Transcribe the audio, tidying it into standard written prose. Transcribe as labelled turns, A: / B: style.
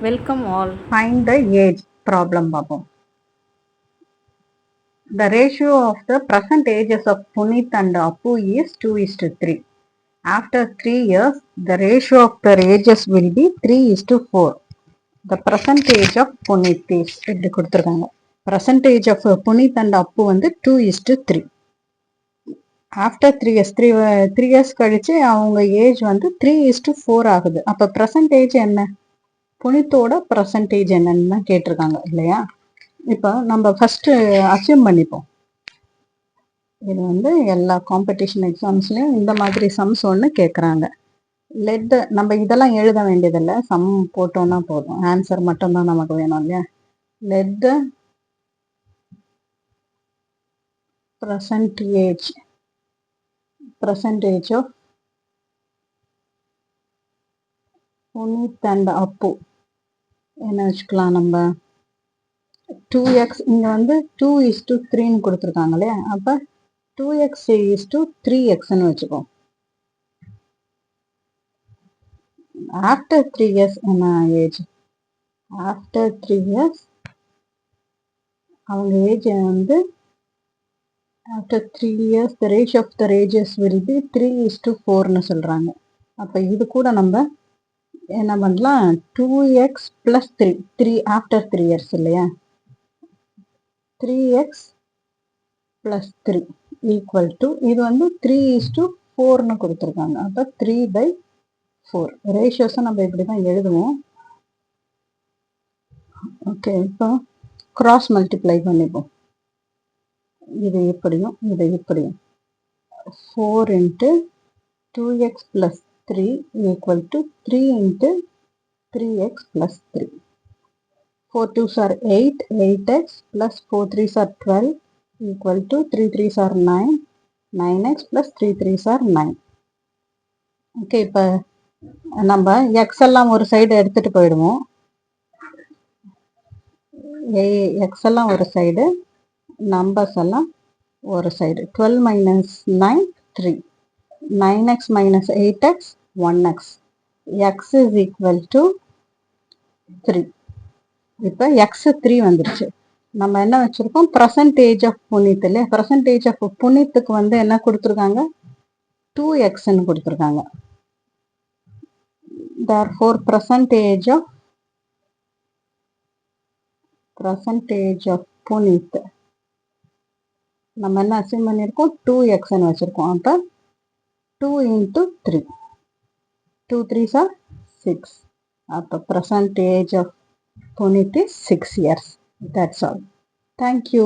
A: Welcome all.
B: Find the age problem பார்ப்போம். The ratio of the present ages of Puneet and Appu is 2:3. After 3 years, the ratio of their ages will be 3:4. The present age of Puneet is இப்படி கொடுத்துருக்காங்க. Present age of Puneet and Appu வந்து 2:3. After 3 years, 3 years கழிச்சு அவங்க age வந்து 3:4 ஆகுது. அப்போ present age என்ன? புனித்தோட percentage என்னன்னு தான் கேட்டிருக்காங்க இல்லையா? இப்போ நம்ம ஃபர்ஸ்ட் அசியூம் பண்ணிப்போம். இது வந்து எல்லா காம்படிஷன் எக்ஸாம்ஸ்லயும் இந்த மாதிரி சம்ஸ் ஒன்று கேட்குறாங்க. நம்ம இதெல்லாம் எழுத வேண்டியதில்லை, சம் போட்டோம்னா போதும், ஆன்சர் மட்டும்தான் நமக்கு வேணும் இல்லையா? Let the percentage of Puneeth and Appu என்ன வச்சுக்கலாம் நம்ம? 2x இங்கே வந்து 2:3ன்னு கொடுத்துருக்காங்க இல்லையா? அப்போ 2x:3xன்னு வச்சுக்கோம். ஆஃப்டர் 3 இயர்ஸ் என்ன ஏஜ்? ஆஃப்டர் 3 இயர்ஸ் அவங்க ஏஜ் வந்து after 3 years the ratio of the ages will be 3:4ன்னு சொல்கிறாங்க. அப்போ இது கூட நம்ம என்ன பண்ணலாம்? 2x + 3 ஆஃப்டர் 3 இயர்ஸ் இல்லையா? 3x + 3 ஈக்குவல் டு இது வந்து 3:4ன்னு கொடுத்துருக்காங்க. அப்போ 3/4 ரேஷியோஸை நம்ம இப்படி தான் எழுதுவோம். ஓகே, இப்போ கிராஸ் மல்டிப்ளை பண்ணிப்போம். இது இப்படியும் இது இப்படியும் 4 × 2x + 3 = 3 × 3x + 3. 4 2s are 8, 8x + 4 3s are 12 = 3 3s are 9, 9x + 3 3s are 9. Okay, இப்போ நம்ம எக்ஸ் எல்லாம் ஒரு சைடு எடுத்துகிட்டு போயிடுவோம். எக்ஸ் எல்லாம் ஒரு சைடு, நம்பர்ஸ் எல்லாம் ஒரு side. 12 - 9 3, 9x - 8x 1x, x = 3. இப்போ எக்ஸ் 3 வந்துருச்சு. நம்ம என்ன வச்சுருக்கோம்? பர்சன்டேஜ் ஆஃப் புனித் இல்லையா? பர்சன்டேஜ் ஆஃப் புனித்துக்கு வந்து என்ன கொடுத்துருக்காங்க? 2xன்னு கொடுத்துருக்காங்க. therefore percentage of புனித் நம்ம என்ன அசைன் பண்ணியிருக்கோம்? 2xன்னு வச்சுருக்கோம். அப்போ 2 × 3, 2 3s are 6. அப்போ percentage of Puneet is 6 years. That's all. Thank you.